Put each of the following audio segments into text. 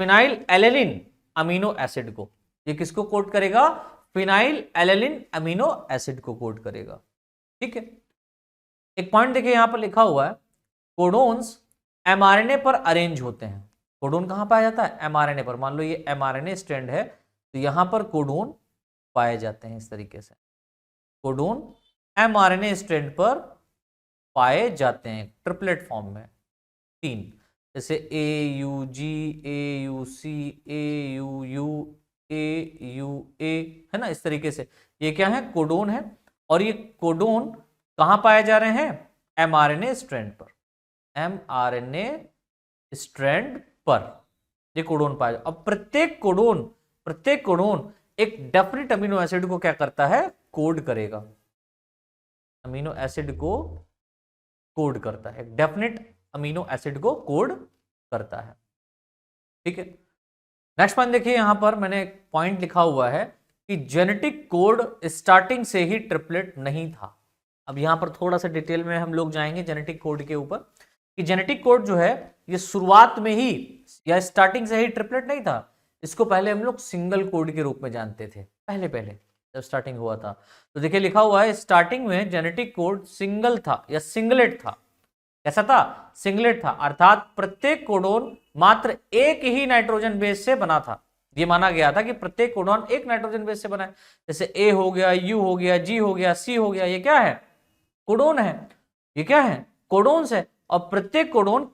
Phenyl alanine amino acid को। ये किसको कोड करेगा? फिनाइल एलेनिन अमीनो एसिड को कोड करेगा। ठीक है, एक पॉइंट देखिए यहां पर लिखा हुआ है, कोडोन्स एमआरएनए पर अरेंज होते हैं। कोडोन कहां पाया जाता है? एमआरएनए पर। मान लो ये एमआरएनए स्ट्रैंड है, तो यहां पर कोडोन पाए जाते हैं। इस तरीके से कोडोन एमआरएनए स्ट्रैंड पर पाए जाते हैं ट्रिपलेट फॉर्म में, 3, जैसे A U G, A U C, A U U, A U A, है ना। इस तरीके से ये क्या है? कोडोन है। और ये कोडोन कहां पाए जा रहे हैं? एमआरएनए स्ट्रैंड पर। एमआरएनए स्ट्रैंड पर ये कोडोन पाया। अब प्रत्येक कोडोन एक डेफिनेट अमीनो एसिड को क्या करता है? कोड करेगा। अमीनो एसिड को कोड करता है, डेफिनेट अमीनो एसिड को कोड करता है। ठीक है, नेक्स्ट पॉइंट देखिए, यहां पर मैंने एक पॉइंट लिखा हुआ है कि जेनेटिक कोड स्टार्टिंग से ही ट्रिपलेट नहीं था। अब यहां पर थोड़ा सा डिटेल में हम लोग जाएंगे जेनेटिक कोड के ऊपर, कि जेनेटिक कोड जो है ये शुरुआत में ही या स्टार्टिंग से ही ट्रिपलेट नहीं था। इसको पहले हम लोग सिंगल कोड के रूप में जानते थे, पहले जब स्टार्टिंग हुआ था। तो देखिए लिखा हुआ है, स्टार्टिंग में जेनेटिक कोड सिंगल था या सिंगलेट था। कैसा था? सिंगलेट था, अर्थात प्रत्येक कोडोन मात्र एक ही नाइट्रोजन बेस से बना था। ये माना गया था कि प्रत्येक कोडोन एक नाइट्रोजन बेस से बना है। जैसे ए हो गया, यू हो गया, जी हो गया, सी हो गया, ये क्या है? कोडोन है। ये क्या है? कोडोन्स है। और प्रत्येक कोडोन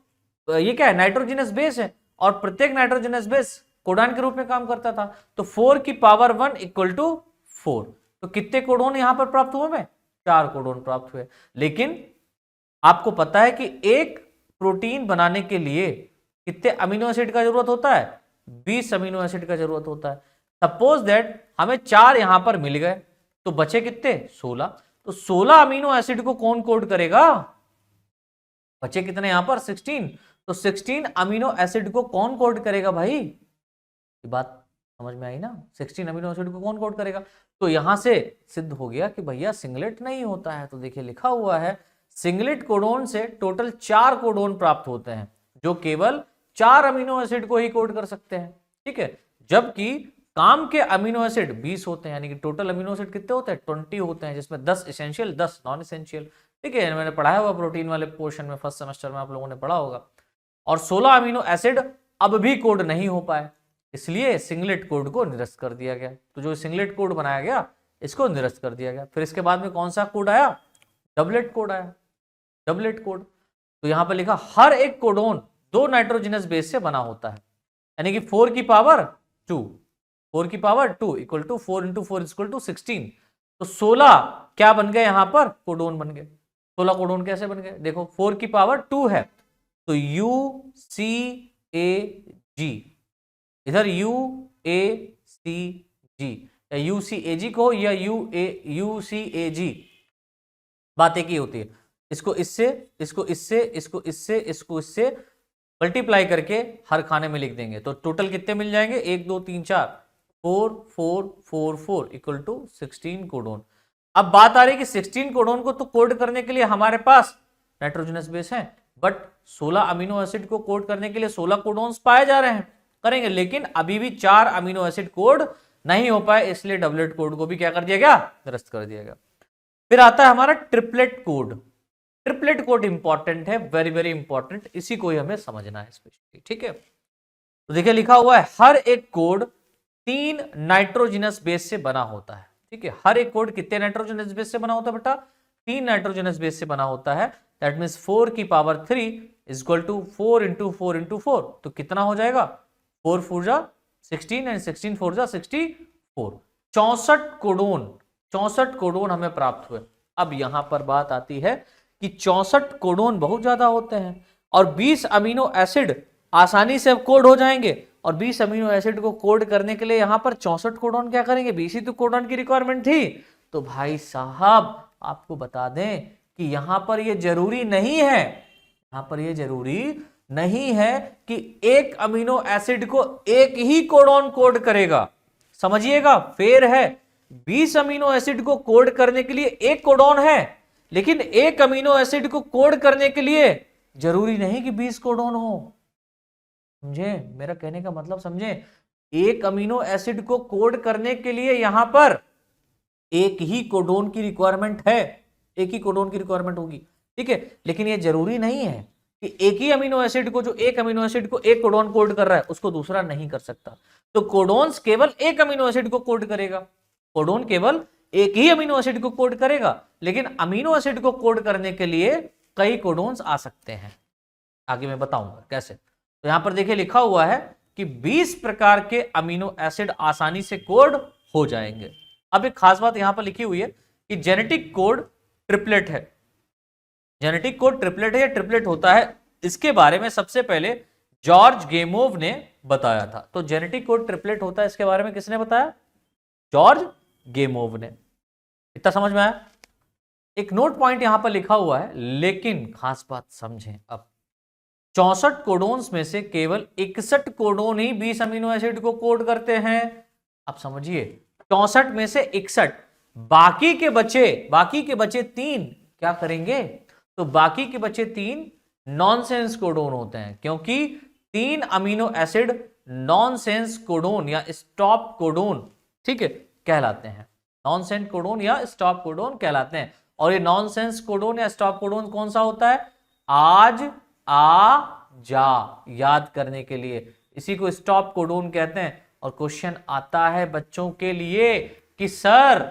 ये क्या है? नाइट्रोजनस बेस है। और प्रत्येक नाइट्रोजनस बेस कोडॉन के रूप में काम करता था। तो 4 की पावर 1 इक्वल टू 4। तो कितने कोडोन यहां पर प्राप्त हुए? हमें 4 कोडोन प्राप्त हुए। लेकिन आपको पता है कि एक प्रोटीन बनाने के लिए कितने अमीनो एसिड का जरूरत होता है? 20 अमीनो एसिड का जरूरत होता है। सपोज दैट हमें 4 यहां पर मिल गए, तो बचे कितने? 16। तो 16 अमीनो एसिड को कौन कोड करेगा? बचे कितने यहां पर? 16। तो 16 अमीनो एसिड को कौन कोड करेगा भाई? ये बात समझ में आई ना? 16 अमीनो एसिड को कौन कोड करेगा? तो यहां से सिद्ध हो गया कि भैया सिंगलेट नहीं होता है। तो देखिए लिखा हुआ है, सिंगलेट कोडोन से टोटल 4 कोडोन प्राप्त होते हैं, जो केवल 4 अमीनो एसिड को ही कोड कर सकते हैं। ठीक है, जबकि काम के अमीनो एसिड 20 होते हैं, यानी कि टोटल अमीनो एसिड कितने होते हैं? 20 होते हैं, जिसमें 10 एसेंशियल, 10 नॉन एसेंशियल। ठीक है, मैंने पढ़ाया हुआ प्रोटीन वाले पोर्शन में, फर्स्ट सेमेस्टर में आप लोगों ने पढ़ा होगा। और 16 अमीनो एसिड अब भी कोड नहीं हो पाए, इसलिए सिंगलेट कोड को निरस्त कर दिया गया। तो जो सिंगलेट कोड बनाया गया, इसको निरस्त कर दिया गया। फिर इसके बाद में कौन सा कोड आया? डबलेट कोड आया। डबलेट कोड, तो यहां पर लिखा हर एक कोडोन 2 नाइट्रोजनस बेस से बना होता है, यानी कि 4 की पावर 2, 4 की power 2 equal to 4 into 4 equal to 16। तो 16 क्या बन गए? यहां पर कोडोन बन गए। 16 कोडोन कैसे बन गए? देखो 4 की पावर 2 है, तो यू सी ए जी, इधर यू ए सी जी, या यू सी ए जी को या यू सी ए जी, बात एक ही होती है। इसको इससे, इसको इससे, इसको इससे, इसको इससे मल्टीप्लाई करके हर खाने में लिख देंगे, तो टोटल कितने मिल जाएंगे? 1 2 3 4, 4 4 4 4 इक्वल टू 16 कोडोन। अब बात आ रही है कि 16 कोडोन को तो कोड करने के लिए हमारे पास नाइट्रोजनस बेस है, बट 16 अमीनो एसिड को कोड करने के लिए 16 कोडोन्स पाए जा रहे हैं, करेंगे, लेकिन अभी भी 4 अमीनो एसिड कोड नहीं हो पाए, इसलिए डबलेट कोड को भी क्या कर दिया गया? निरस्त कर दिया गया। फिर आता है हमारा triplet code. Triplet code important है, वेरी वेरी इंपॉर्टेंट, इसी को ही हमें समझना है स्पेशली। ठीक है, तो देखिए लिखा हुआ है हर एक कोड 3 नाइट्रोजनस बेस से बना होता है। ठीक है, हर एक कोड कितने नाइट्रोजनस बेस से बना होता है बेटा? 3 नाइट्रोजनस बेस से बना होता है। दैट मीन्स 4 की power 3 is equal to 4 into 4 into 4, तो कितना हो जाएगा? 4 4 जा 16 एंड 16 4 जा 64। 64 कोडोन हमें प्राप्त हुए। अब यहां पर बात आती है कि 64 कोडोन बहुत ज्यादा होते हैं, और 20 अमीनो एसिड आसानी से कोड हो जाएंगे, और 20 अमीनो एसिड को कोड करने के लिए यहां पर 64 कोडोन क्या करेंगे? 20 ही तो कोडोन की रिक्वायरमेंट थी। तो भाई साहब आपको बता दें कि यहां पर यह जरूरी नहीं है, यहां पर यह जरूरी नहीं है कि एक अमीनो एसिड को एक ही कोडोन कोड करेगा। समझिएगा, फेर है। 20 अमीनो एसिड को कोड करने के लिए एक कोडोन है, लेकिन एक अमीनो एसिड को कोड करने के लिए जरूरी नहीं कि 20 कोडोन हो। समझे मेरा कहने का मतलब, समझे। एक अमीनो एसिड को कोड करने के लिए यहां पर एक ही कोडोन की रिक्वायरमेंट है, एक ही कोडोन की रिक्वायरमेंट होगी, ठीक है। लेकिन यह जरूरी नहीं है कि एक ही अमीनो एसिड को, जो एक अमीनो एसिड को एक कोडोन कोड कर रहा है उसको दूसरा नहीं कर सकता। तो कोडोन्स केवल एक अमीनो एसिड को कोड करेगा, कोडोन केवल एक ही अमीनो एसिड को कोड करेगा, लेकिन अमीनो एसिड को कोड करने के लिए कई कोडोन्स आ सकते हैं। आगे मैं बताऊंगा कैसे। तो यहां पर देखिए लिखा हुआ है कि 20 प्रकार के अमीनो एसिड आसानी से कोड हो जाएंगे। अब एक खास बात यहां पर लिखी हुई है कि जेनेटिक कोड ट्रिपलेट है। जेनेटिक कोड ट्रिपलेट है या ट्रिपलेट होता है, इसके बारे में सबसे पहले जॉर्ज गेमोव ने बताया था। तो जेनेटिक कोड ट्रिपलेट होता है, इसके बारे में किसने बताया? जॉर्ज गेमोव ने। इतना समझ में आया? एक नोट पॉइंट यहां पर लिखा हुआ है, लेकिन खास बात समझें। अब 64 कोडोन्स में से केवल 61 कोडोन ही 20 अमीनो एसिड को कोड करते हैं। अब समझिए, 64 में से 61, बाकी के बचे 3 क्या करेंगे? तो बाकी के बचे 3 नॉनसेंस कोडोन होते हैं, क्योंकि 3 अमीनो एसिड नॉनसेंस कोडोन या स्टॉप कोडोन, ठीक है, कहलाते हैं। नॉनसेंस कोडोन या स्टॉप कोडोन कहलाते हैं। और ये नॉनसेंस कोडोन या स्टॉप कोडोन कौन सा होता है? आज, आ, जा, याद करने के लिए इसी को स्टॉप कोडोन कहते हैं। और क्वेश्चन आता है बच्चों के लिए कि सर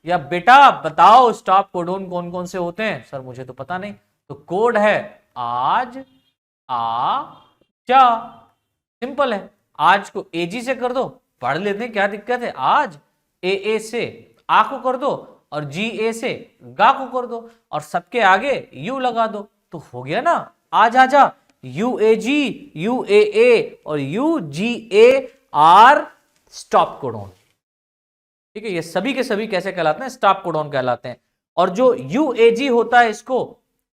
या बेटा बताओ स्टॉप कोडोन कौन कौन से होते हैं? सर मुझे तो पता नहीं। तो कोड है आज, आ, जा। सिंपल है। आज को एजी से कर दो, पढ़ लेते हैं, क्या दिक्कत है। आज ए से आ को कर दो और जी ए से गा को कर दो और सबके आगे यू लगा दो, तो हो गया ना आज आ जा। You A ji, U A और U G A are stop codon, ठीक है। ये सभी के सभी कैसे कहलाते हैं? स्टॉप कोडोन कहलाते हैं। और जो यू ए जी होता है इसको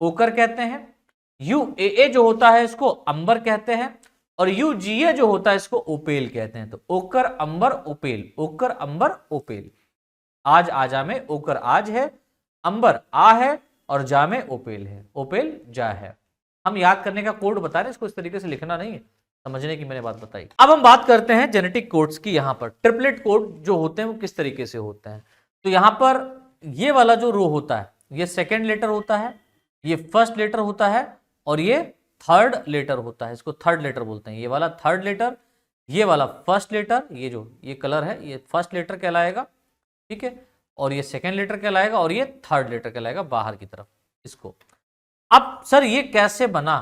ओकर कहते हैं, यू ए जो होता है इसको अंबर कहते हैं, और यू जी ए जो होता है इसको ओपेल कहते हैं। तो ओकर, अंबर, ओपेल, ओकर, अंबर, ओपेल। आज, आजा में ओकर आज है, अंबर आ है और जा में ओपेल है, ओपेल जा है। हम याद करने का कोड बता रहे हैं, इसको इस तरीके से लिखना नहीं है, समझने की मैंने बात बताई। अब हम बात करते हैं जेनेटिक कोड्स की। यहां पर ट्रिपलेट कोड जो होते हैं वो किस तरीके से होते हैं। तो यहां पर ये वाला जो रो होता है, ये सेकेंड लेटर होता है, ये फर्स्ट लेटर होता है और ये थर्ड लेटर होता है। इसको थर्ड लेटर बोलते हैं। ये वाला थर्ड लेटर, ये वाला फर्स्ट लेटर, ये जो ये कलर है ये फर्स्ट लेटर कहलाएगा, ठीक है, और ये सेकेंड लेटर कहलाएगा और ये थर्ड लेटर कहलाएगा बाहर की तरफ इसको। अब सर ये कैसे बना,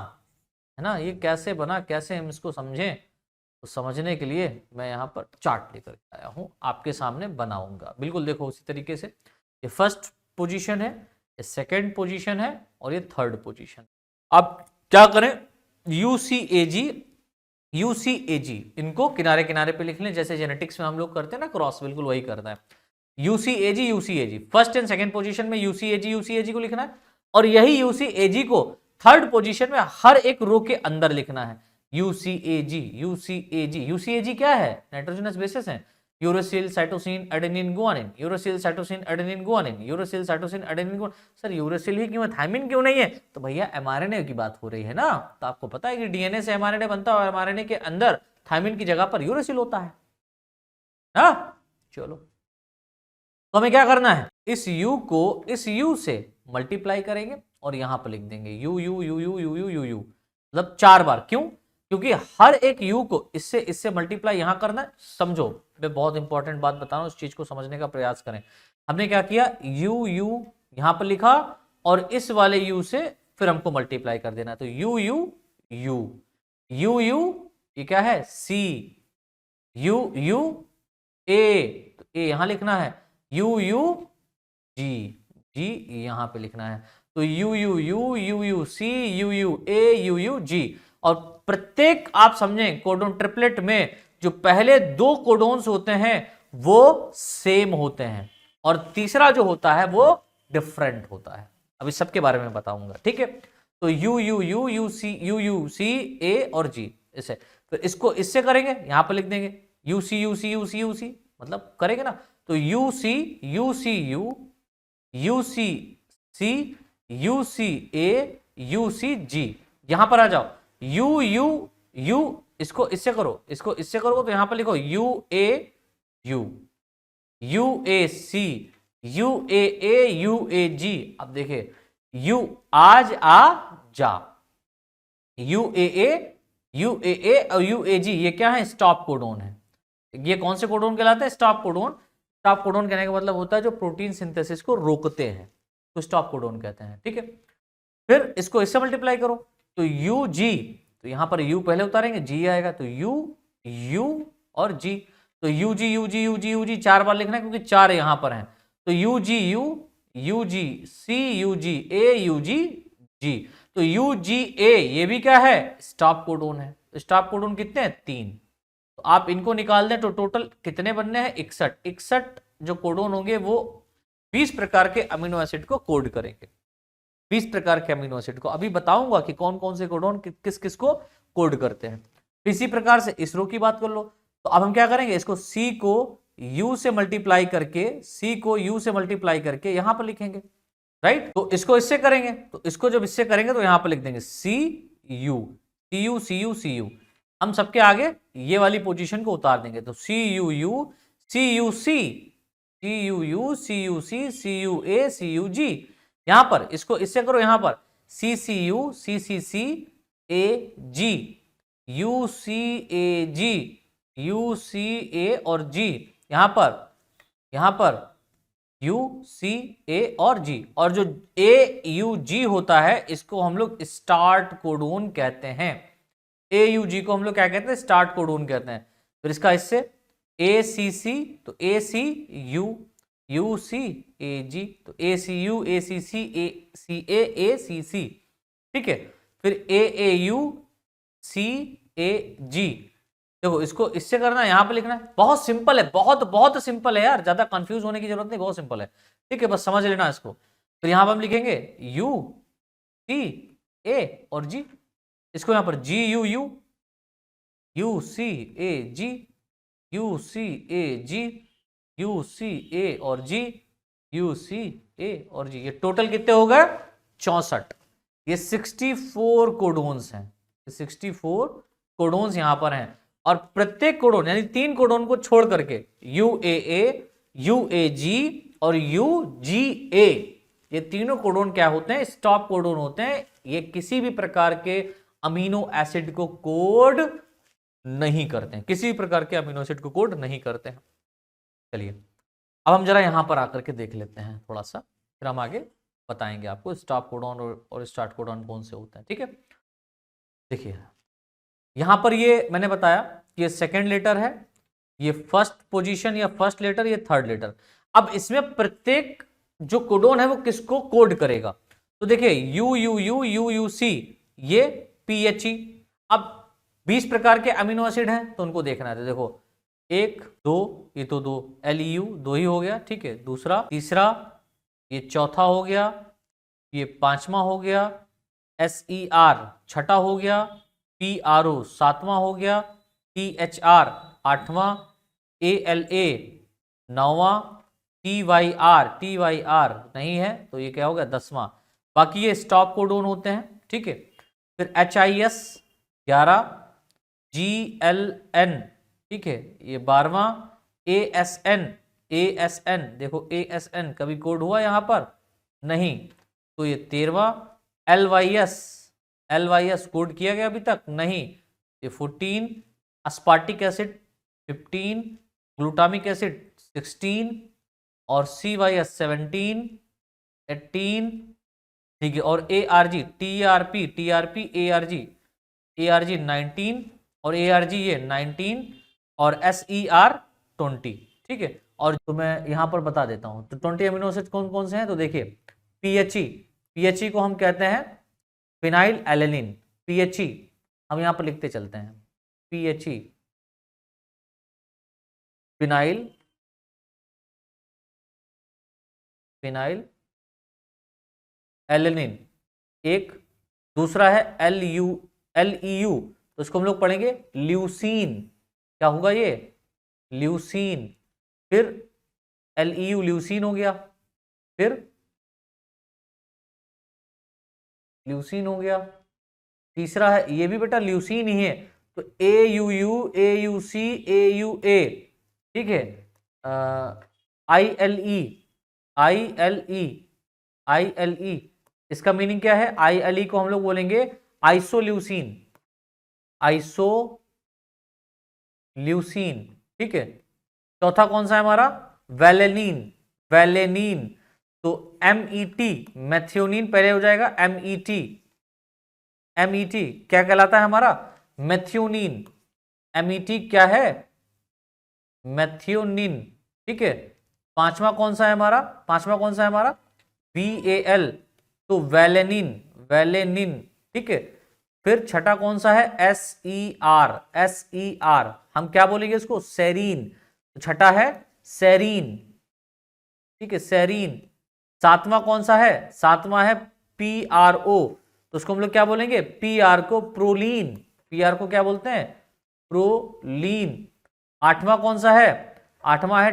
है ना, ये कैसे बना, कैसे हम इसको समझें? तो समझने के लिए मैं यहाँ पर चार्ट लेकर आया हूँ, आपके सामने बनाऊंगा। बिल्कुल देखो उसी तरीके से, ये फर्स्ट पोजीशन है, ये सेकेंड पोजीशन है और ये थर्ड पोजीशन। अब क्या करें? यूसीएजी, यूसीएजी, इनको किनारे किनारे पे लिख लें, जैसे जेनेटिक्स में हम लोग करते हैं ना क्रॉस, बिल्कुल वही करना है। यूसीएजी, यूसीएजी, फर्स्ट एंड सेकेंड पोजीशन में यूसीएजी, यूसीएजी को लिखना है, और यही यूसीएजी को थर्ड पोजीशन में हर एक रो के अंदर लिखना है। यूसीएजी, यूसीएजी, यूसीएजी क्या है? नाइट्रोजनस बेसिस है। Uracil, cytosine, adenine, guanine, uracil, cytosine, adenine, guanine, uracil, cytosine, adenine, guanine. Sir uracil ही क्यों है, थायमिन क्यों नहीं है? तो भैया एमआरएनए की बात हो रही है ना, तो आपको पता है कि डीएनए से एमआरएनए बनता है और एमआरएनए के अंदर थायमिन की जगह पर यूरोसिल होता है ना। चलो, तो हमें क्या करना है? इस यू को इस यू से मल्टीप्लाई करेंगे और यहां पर लिख देंगे you U U U U U U you, मतलब 4 बार। क्यों? क्योंकि हर एक यू को इससे मल्टीप्लाई यहां करना है। समझो, मैं बहुत इंपॉर्टेंट बात बता रहा हूं, उस चीज को समझने का प्रयास करें। हमने क्या किया? यू यू यहां पर लिखा और इस वाले यू से फिर हमको मल्टीप्लाई कर देना। तो U U U U you, ये क्या है? सी, यू यू ए, तो ए यहां लिखना है, यू यू जी, जी यहां पे लिखना है। तो U U U U U C, U U A, U U G. और प्रत्येक, आप समझें, कोडोन ट्रिपलेट में जो पहले 2 कोडोन्स होते हैं वो सेम होते हैं और तीसरा जो होता है वो डिफरेंट होता है। अभी सबके बारे में बताऊंगा, ठीक है। तो U U U U C ए और जी, इसे तो इसको इससे करेंगे, यहां पर लिख देंगे U C U C U C U C, मतलब करेंगे ना। तो U C U C U, U C C, U C A, U C G. यहां पर आ जाओ, यू यू यू इसको इससे करो, इसको इससे करो तो यहां पर लिखो U A U, U A C, U A U A G. अब देखिए यू आज आ जा, यू ए और यू ए जी ये क्या है? स्टॉप कोडोन है। ये कौन से कोडोन कहलाते हैं? Stop codon. स्टॉप कोडोन कहने का मतलब होता है जो प्रोटीन सिंथेसिस को रोकते हैं, तो स्टॉप कोडोन कहते हैं। ठीक है, फिर इसको इससे मल्टीप्लाई करो तो यू जी, तो यहां पर यू पहले उतारेंगे, जी आएगा, तो यू और जी, तो U G U G U G U G 4 बार लिखना है क्योंकि 4 यहां पर हैं। तो U G U G C U G A U G G, तो यू जी ए ये भी क्या है? स्टॉप कोडोन है। स्टॉप कोडोन कितने हैं? 3। तो आप इनको निकाल दें तो टोटल कितने बनने हैं? 61। 61 जो कोडोन होंगे वो 20 प्रकार के अमीनो एसिड को कोड करेंगे। 20 प्रकार के अमीनो एसिड को अभी बताऊंगा कि कौन कौन से कोडोन किस किस को कोड करते हैं। इसी प्रकार से इस रो की बात कर लो, तो अब हम क्या करेंगे? इसको C को U से मल्टीप्लाई करके, C को U से मल्टीप्लाई करके यहां पर लिखेंगे, राइट। तो इसको इससे करेंगे, तो इसको जब इससे करेंगे तो यहां पर लिख देंगे CU। हम सबके आगे ये वाली पोजीशन को उतार देंगे, तो CUU CUC यहां पर इसको इससे करो, यहां पर CCU UCA और G, यहां पर UCA और G, और जो AUG होता है इसको हम लोग स्टार्ट कोडोन कहते हैं। AUG को हम लोग क्या कहते हैं? स्टार्ट कोडोन कहते हैं। फिर इसका इससे ACC, तो ACU UCAG, तो ACU ACC ACA ACC, ठीक है। फिर AAU CAG, देखो इसको इससे करना है, यहां पे लिखना है। बहुत सिंपल है, बहुत बहुत सिंपल है यार, ज्यादा कंफ्यूज होने की जरूरत नहीं, बहुत सिंपल है। ठीक है, बस समझ लेना इसको। फिर यहां पर हम लिखेंगे UCA और G, इसको यहां पर GUU UCAG UCAG UCA और G UCA और G, ये टोटल कितने हो गए? 64। ये 64 कोडोन्स हैं, 64 कोडोन्स यहां पर हैं। और प्रत्येक कोडोन यानी 3 कोडोन को छोड़ करके UAA UAG और UGA, ये तीनों कोडोन क्या होते हैं? स्टॉप कोडोन होते हैं। ये किसी भी प्रकार के अमीनो एसिड को कोड नहीं करते हैं, किसी भी प्रकार के अमीनो एसिड को कोड नहीं करते हैं। चलिए अब हम जरा यहां पर आकर के देख लेते हैं थोड़ा सा, फिर हम आगे बताएंगे आपको स्टॉप कोडोन और स्टार्ट कोडोन कौन से होते हैं। ठीक है, देखिए यहां पर ये मैंने बताया कि ये सेकेंड लेटर है, ये फर्स्ट पोजीशन या फर्स्ट लेटर, ये थर्ड लेटर। अब इसमें प्रत्येक जो कोडोन है वो किसको कोड करेगा? तो देखिए UUC ये PHE। अब 20 प्रकार के अमीनो एसिड हैं तो उनको देखना है, तो देखो 1 2, ये तो 2, LEU 2 ही हो गया, ठीक है। दूसरा, तीसरा, ये चौथा हो गया, ये 5वां हो गया, SER 6ठा हो गया, PRO 7वां हो गया, THR 8वां, ALA 9वां, TYR नहीं है तो ये क्या हो गया? 10वां। बाकी ये स्टॉप कोडोन होते हैं, ठीक है। फिर HIS 11, GLN, ठीक है, ये 12वां, ASN देखो ASN कभी कोड हुआ यहां पर? नहीं, तो ये 13वां, LYS कोड किया गया अभी तक? नहीं, ये 14, अस्पार्टिक एसिड 15, ग्लूटामिक एसिड 16 और CYS 17, 18, ठीक है। और ARG TRP ARG 19 और ARG ये 19 और SER 20, ठीक है। और तो मैं यहां पर बता देता हूं, तो 20 अमीनो एसिड कौन कौन से हैं? तो देखिए PHE को हम कहते हैं फिनाइल एलेनिन। PHE हम यहां पर लिखते चलते हैं, PHE फिनाइल एलेनिन एक। दूसरा है LEU, तो इसको हम लोग पढ़ेंगे ल्यूसीन। क्या होगा ये? ल्यूसीन। फिर LEU ल्यूसीन हो गया, फिर ल्यूसीन हो गया। तीसरा है, ये भी बेटा ल्यूसीन ही है, तो AUU, AUC, AUA, ठीक है, ILE, ILE, ILE, इसका मीनिंग क्या है? ILE को हम लोग बोलेंगे आइसोल्यूसिन, आइसोल्यूसिन, ठीक है। चौथा कौन सा है हमारा? वेलेनिन, वेलेनिन, तो MET, मैथ्योनिन पहले हो जाएगा, MET, MET क्या कहलाता है हमारा? मैथ्योनिन, MET क्या है? मैथ्योनिन, ठीक है। पांचवा कौन सा है हमारा? पांचवा कौन सा है हमारा? VAL, तो वेलेनिन, वेलेनिन, ठीक है। फिर छठा कौन सा है? SER, SER, हम क्या बोलेंगे इसको? सेरीन, तो छठा है सेरीन, ठीक है, सेरीन। सातवां कौन सा है? सातवां है PRO, तो उसको हम लोग क्या बोलेंगे? PR को प्रोलीन, PR को क्या बोलते हैं? प्रोलीन। आठवां कौन सा है? आठवां है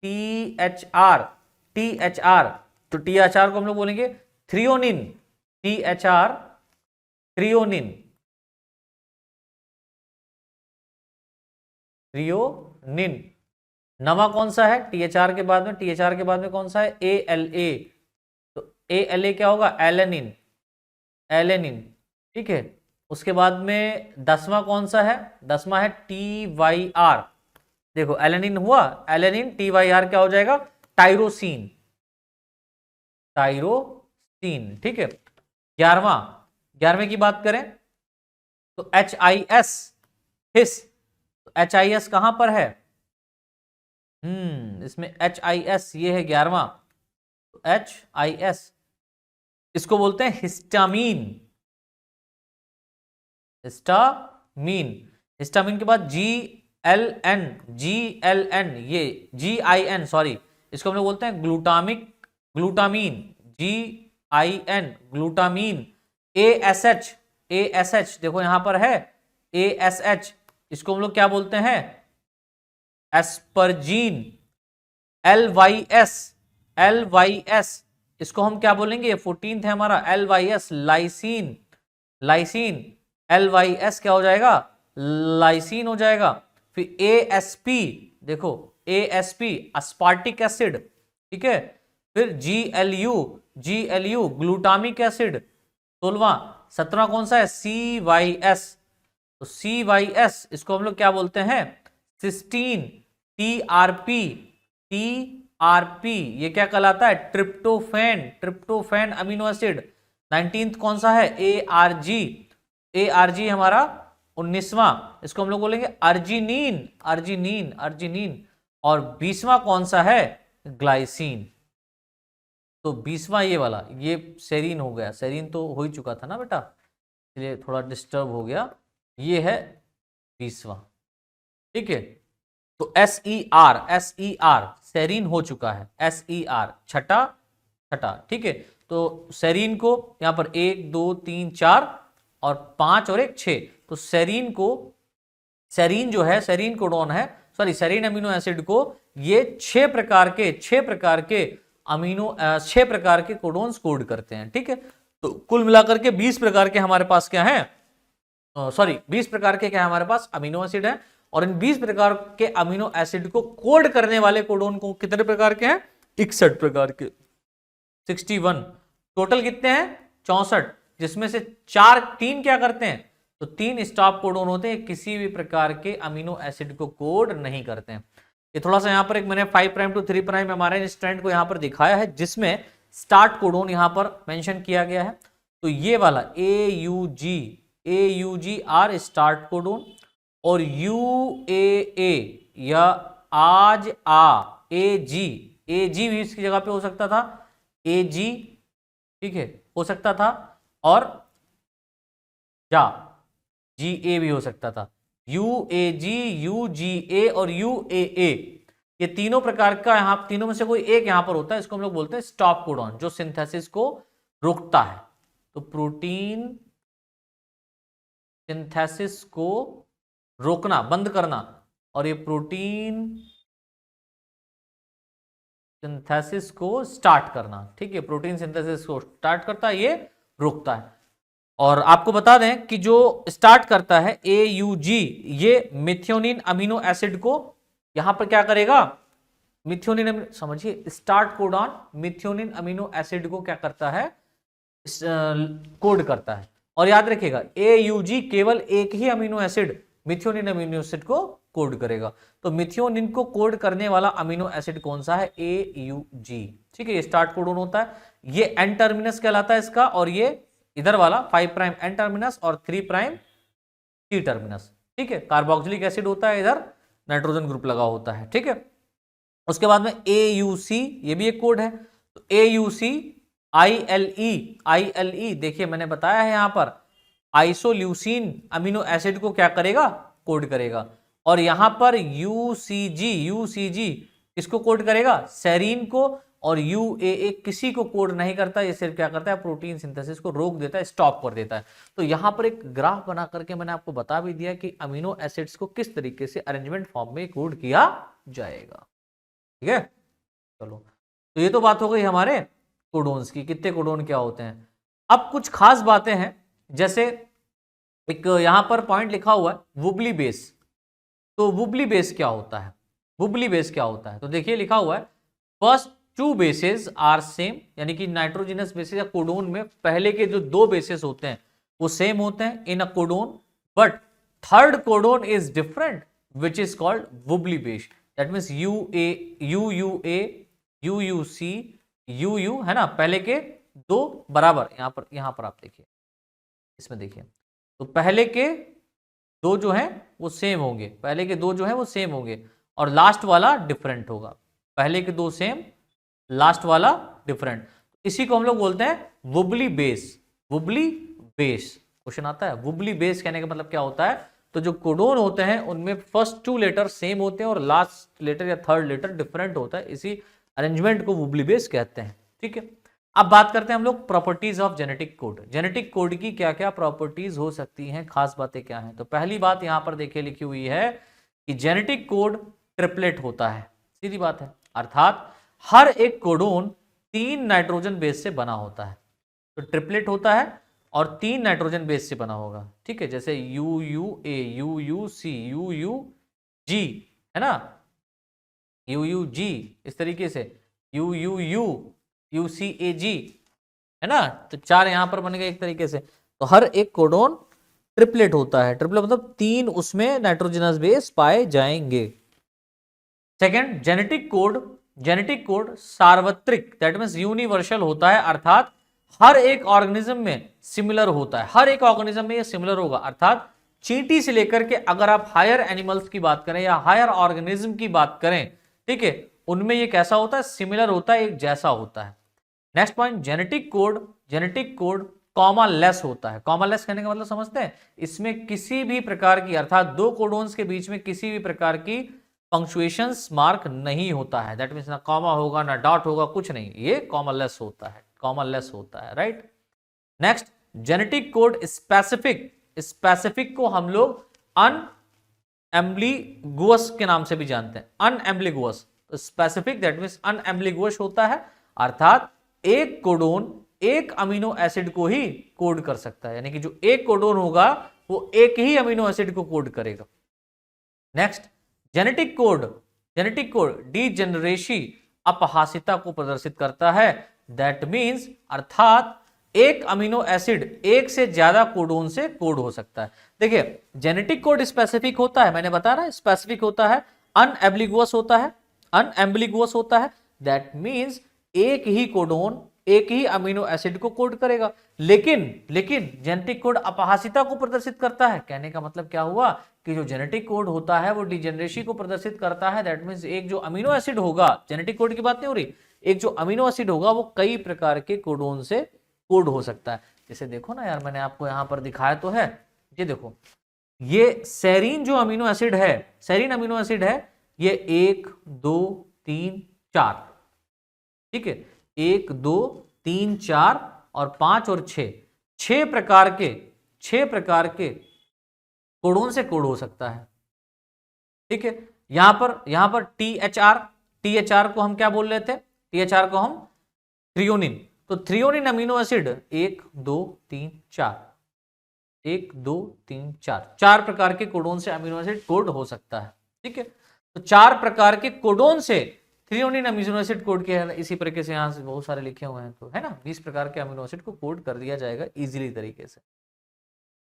THR, THR, तो THR को हम लोग बोलेंगे थ्रियोनिन, THR, थ्रियोनिन, थ्रियोनिन। नवा कौन सा है? THR के बाद में, THR के बाद में कौन सा है? ALA, तो ALA क्या होगा? एलेनिन, एलेनिन, ठीक है। उसके बाद में दसवां कौन सा है? दसवां है TYR, देखो एलेनिन हुआ, एलेनिन, TYR क्या हो जाएगा? टाइरोसिन, टाइरोसिन, ठीक है। 11वां, 11वें की बात करें तो HIS, हिस, तो HIS कहां पर है? इसमें HIS, ये है 11वां, तो HIS इसको बोलते हैं हिस्टामीन, हिस्टामीन। हिस्टामीन के बाद GLN, GLN, ये GIN, सॉरी, इसको हम लोग बोलते हैं glutamic, glutamine, GIN, glutamine. ASH, ASH देखो यहां पर है ASH, इसको हम लोग क्या बोलते हैं? एस्परजीन। LYS, LYS, इसको हम क्या बोलेंगे? ये 14th है हमारा, LYS, लाइसीन, लाइसीन, LYS क्या हो जाएगा? लाइसीन हो जाएगा। फिर ASP, देखो ASP, अस्पार्टिक एसिड, ठीक है। फिर GLU, GLU, ग्लूटामिक एसिड, 16वां। 17वां कौन सा है? CYS, तो CYS इसको हम लोग क्या बोलते हैं? सिस्टीन। TRP, TRP ये क्या कहलाता है? Tryptophan, tryptophan amino acid. 19th कौन सा है? ARG, ARG हमारा 19वां, इसको हम लोग बोलेंगे अर्जिनीन, अर्जिनीन, अर्जिनीन। और 20वां कौन सा है? ग्लाइसिन। तो 20वां ये वाला, ये सेरीन हो गया, सेरीन तो हो ही चुका था ना बेटा, इसलिए थोड़ा डिस्टर्ब हो गया। ये है 20वां, ठीक है। तो SER, SER सेरीन हो चुका है, SER छठा, छठा, ठीक है। तो सेरीन को यहां पर 1 2 3 4 और 5 और 1 6, तो सेरीन को, सेरीन जो है, सेरीन कोडोन है, सॉरी सेरीन अमीनो एसिड को ये 6 प्रकार के अमीनो 6 प्रकार के कोडोन्स कोड करते हैं, ठीक है। तो कुल मिलाकर के 20 प्रकार के हमारे पास क्या है? सॉरी 20 प्रकार के क्या है हमारे पास? अमीनो एसिड है। और इन 20 प्रकार के अमीनो एसिड को कोड करने वाले कोडोन को कितने प्रकार के हैं? 61 प्रकार के, 61। टोटल कितने हैं? 64, जिसमें से 3 क्या करते हैं? तो 3 स्टॉप कोडोन होते हैं, किसी भी प्रकार के अमीनो एसिड को कोड नहीं करते हैं। ये थोड़ा सा यहां पर एक मैंने 5 prime to 3 prime mRNA strand को यहां पर दिखाया है, जिसमें स्टार्ट कोडोन यहां पर मेंशन किया गया है। तो ये वाला AUG आर स्टार्ट कोडोन, और UAA या आज AG भी इसकी जगह पे हो सकता था, AG, ठीक है, हो सकता था। और जा GA भी हो सकता था, UAG, UGA और UAA, ये तीनों प्रकार का, यहां तीनों में से कोई एक यहां पर होता है, इसको हम लोग बोलते हैं स्टॉप कोडॉन, जो सिंथेसिस को रोकता है। तो प्रोटीन सिंथेसिस को रोकना, बंद करना, और ये प्रोटीन सिंथेसिस को स्टार्ट करना, ठीक है। प्रोटीन सिंथेसिस को स्टार्ट करता है, ये रोकता है। और आपको बता दें कि जो स्टार्ट करता है AUG, ये मिथ्योनिन अमीनो एसिड को यहां पर क्या करेगा, मिथ्योनिन, समझिए start codon methionine amino acid को क्या करता है, कोड करता है। और याद रखिएगा AUG केवल एक ही amino acid methionine amino acid को कोड करेगा। तो मिथ्योनिन को कोड करने वाला अमीनो एसिड कौन सा है, AUG। ठीक है, ये स्टार्ट कोडॉन होता है, ये एन टर्मिनस कहलाता है इसका, और ये इधर वाला 5 प्राइम एन टर्मिनस और 3 प्राइम टी टर्मिनस। ठीक है, कार्बोक्सिलिक एसिड होता है, इधर नाइट्रोजन ग्रुप लगा होता है। ठीक है, उसके बाद में AUC, ये भी एक कोड है। तो AUC ILE देखिए मैंने बताया है यहां पर आइसोल्यूसिन अमीनो एसिड को क्या करेगा, कोड करेगा। और यहां पर UCG किसको कोड करेगा, सेरीन को। और UAA किसी को कोड नहीं करता, ये सिर्फ क्या करता है, प्रोटीन सिंथेसिस को रोक देता है, स्टॉप कर देता है। तो यहां पर एक ग्राफ बना करके मैंने आपको बता भी दिया कि अमीनो एसिड्स को किस तरीके से अरेंजमेंट फॉर्म में कोड किया जाएगा। ठीक है, चलो, तो ये तो बात हो गई हमारे कोडोन्स की, कितने कोडोन क्या होते हैं। अब कुछ खास बातें हैं, जैसे एक यहां पर पॉइंट लिखा हुआ है वुबली बेस। तो वुबली बेस क्या होता है, वुबली बेस क्या होता है, तो देखिए लिखा हुआ है फर्स्ट 2 बेसेस आर सेम, यानी कि नाइट्रोजनस बेसिस या कोडोन में पहले के जो 2 बेसेस होते हैं वो सेम होते हैं in a codon, but third codon is different which is called wobbly base. That means UUA UUC UU है ना, पहले के 2 बराबर, यहां पर आप देखिए, इसमें देखिए, तो पहले के 2 जो हैं वो सेम होंगे, पहले के 2 जो हैं वो सेम होंगे, और लास्ट वाला डिफरेंट होगा। पहले के 2 सेम, लास्ट वाला डिफरेंट, इसी को हम लोग बोलते हैं वुबली बेस। वुबली बेस क्वेश्चन आता है, वुबली बेस कहने का मतलब क्या होता है, तो जो कोडोन होते हैं उनमें फर्स्ट 2 लेटर सेम होते हैं और लास्ट लेटर या थर्ड लेटर डिफरेंट होता है, इसी अरेंजमेंट को वुबली बेस कहते हैं। ठीक है, अब बात करते हैं हम लोग properties of genetic code. Genetic code की क्या क्या प्रॉपर्टीज हो सकती हैं, खास बातें क्या हैं। तो पहली बात यहां पर देखिए लिखी हुई है कि जेनेटिक कोड ट्रिपलेट होता है, सीधी बात है, अर्थात हर एक कोडोन 3 नाइट्रोजन बेस से बना होता है। तो ट्रिपलेट होता है और 3 नाइट्रोजन बेस से बना होगा। ठीक है, जैसे UUA UUC UUG है ना, UUG इस तरीके से, UUU UCAG है ना, तो 4 यहां पर बन गए एक तरीके से। तो हर एक कोडोन ट्रिपलेट होता है, ट्रिपलेट मतलब 3 उसमें नाइट्रोजनस बेस पाए जाएंगे। सेकेंड, जेनेटिक कोड सार्वत्रिक, दैट मीन्स यूनिवर्सल होता है, अर्थात हर एक ऑर्गेनिज्म में सिमिलर होता है, हर एक ऑर्गेनिज्म में ये सिमिलर होगा। अर्थात चींटी से लेकर के अगर आप हायर एनिमल्स की बात करें या हायर ऑर्गेनिज्म की बात करें, ठीक है, उनमें ये कैसा होता है, सिमिलर होता है, एक जैसा होता है। Next point, genetic code comma less होता है। कॉमा लेस कहने का मतलब समझते हैं, इसमें किसी भी प्रकार की, अर्थात 2 कोडोन्स के बीच में किसी भी प्रकार की पंक्चुएशंस मार्क नहीं होता है। दैट मीन्स ना कॉमा होगा ना डॉट होगा, कुछ नहीं, ये कॉमा लेस होता है, कॉमा लेस होता है, right. Next, genetic code specific को हम लोग अनएम्बिगुअस के नाम से भी जानते हैं, अनएम्बिगुअस। तो स्पेसिफिक दैट मीन्स अनएम्बिगुअस होता है, अर्थात एक कोडोन एक अमीनो एसिड को ही कोड कर सकता है, यानी कि जो एक कोडोन होगा वो एक ही अमीनो एसिड को कोड करेगा। नेक्स्ट, जेनेटिक कोड डीजेनरेसी, अपहासिता को प्रदर्शित करता है। दैट मीन्स अर्थात एक अमीनो एसिड एक से ज्यादा कोडोन से कोड हो सकता है। देखिए, जेनेटिक कोड स्पेसिफिक होता है, मैंने बता रहा है स्पेसिफिक होता है, अनएम्बिगुअस होता है, दैट मीन्स एक ही कोडोन एक ही अमीनो एसिड को कोड करेगा। लेकिन जेनेटिक कोड अपहासिता को प्रदर्शित करता है। कहने का मतलब क्या हुआ कि जो जेनेटिक कोड होता है वो डिजेनरेसी को प्रदर्शित करता है। दैट मीन्स एक जो अमीनो एसिड होगा, जेनेटिक कोड की बात नहीं हो रही, एक जो अमीनो एसिड होगा वो कई प्रकार के कोडोन से कोड हो सकता है। जैसे देखो ना यार, मैंने आपको यहां पर दिखाया तो है, ये देखो, ये सेरीन जो अमीनो एसिड है, सेरीन अमीनो एसिड है, ये 1 2 3 4, ठीक है, 1 2 3 4 और 5 और 6 प्रकार के कोडोन से कोड हो सकता है। ठीक है, यहां पर THR को हम क्या बोल रहे थे, THR को हम थ्रियोनिन। तो थ्रियोनिन अमीनो एसिड 1 2 3 4, 1 2 3 4 4 प्रकार के कोडोन से अमीनो एसिड कोड हो सकता है। ठीक है, तो 4 प्रकार के कोडोन से थ्रियोनिन अमीनो एसिड कोड किया है। इसी तरीके से यहां से बहुत सारे लिखे हुए हैं, तो है ना 20 प्रकार के अमीनो एसिड को कोड कर दिया जाएगा इजीली तरीके से।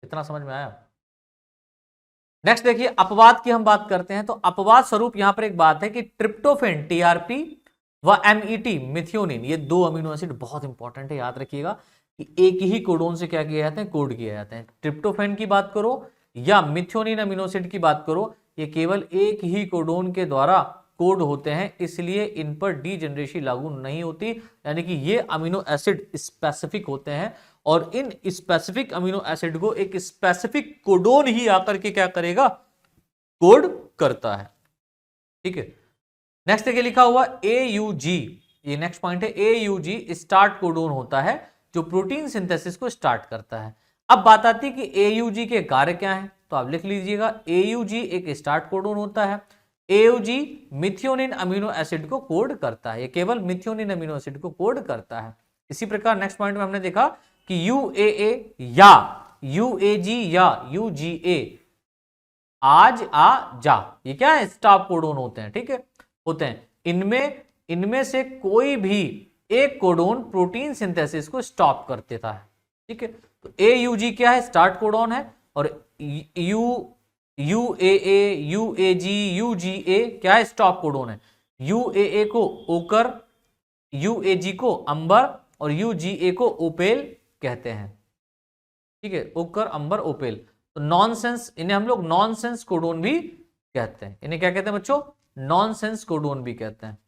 इतना समझ में आया? नेक्स्ट देखिए, अपवाद की हम बात करते हैं। तो अपवाद स्वरूप यहां पर एक बात है कि ट्रिप्टोफेन टीआरपी व एमईटी मिथियोनिन, ये 2 अमीनो एसिड बहुत इंपॉर्टेंट है, याद रखिएगा कि एक ही कोडोन से क्या किए जाते हैं, कोड किए जाते हैं। ट्रिप्टोफेन की बात करो या मिथियोनिन अमीनो एसिड की बात करो, ये केवल एक ही कोडोन के द्वारा कोड होते हैं, इसलिए इन पर डीजेनरेसी लागू नहीं होती। यानी कि ये अमीनो एसिड स्पेसिफिक होते हैं और इन स्पेसिफिक अमीनो एसिड को एक स्पेसिफिक कोडोन ही आकर के क्या करेगा, कोड करता है। ठीक है, नेक्स्ट देखिए लिखा हुआ AUG, ये नेक्स्ट पॉइंट है। AUG स्टार्ट कोडोन होता है जो प्रोटीन सिंथेसिस को स्टार्ट करता है। अब बात आती है कि AUG के कार्य क्या है, तो आप लिख लीजिएगा AUG एक स्टार्ट कोडोन होता है। AUG मिथियोनिन अमीनो एसिड को कोड करता है, ये केवल मिथियोनिन अमीनो एसिड को कोड करता है। इसी प्रकार नेक्स्ट पॉइंट में हमने देखा कि UAA या UAG या UGA, आज आ जा, ये क्या है, स्टॉप कोडोन होते हैं। ठीक है, होते हैं इनमें से कोई भी एक कोडोन प्रोटीन सिंथेसिस को स्टॉप कर देता है। ठीक है, तो AUG क्या है, स्टार्ट कोडोन है, और UAA UAG UGA क्या है, स्टॉप कोडोन है। UAA को ओकर, UAG को अंबर और UGA को ओपेल कहते हैं। ठीक है, ओकर अंबर ओपेल, तो नॉनसेंस, इन्हें हम लोग नॉनसेंस कोडोन भी कहते हैं। इन्हें क्या कहते हैं बच्चों, नॉनसेंस कोडोन भी कहते हैं।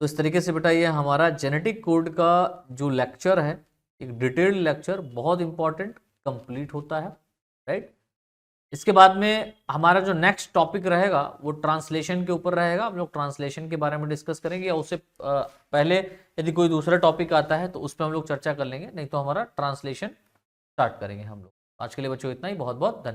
तो इस तरीके से बेटा ये हमारा जेनेटिक कोड का जो लेक्चर है, एक डिटेल्ड लेक्चर, बहुत इंपॉर्टेंट, कंप्लीट होता है। राइट, इसके बाद में हमारा जो नेक्स्ट टॉपिक रहेगा वो ट्रांसलेशन के ऊपर रहेगा। हम लोग ट्रांसलेशन के बारे में डिस्कस करेंगे, या उससे पहले यदि कोई दूसरा टॉपिक आता है तो उस पर हम लोग चर्चा कर लेंगे, नहीं तो हमारा ट्रांसलेशन स्टार्ट करेंगे हम लोग। आज के लिए बच्चों इतना ही, बहुत बहुत धन्यवाद।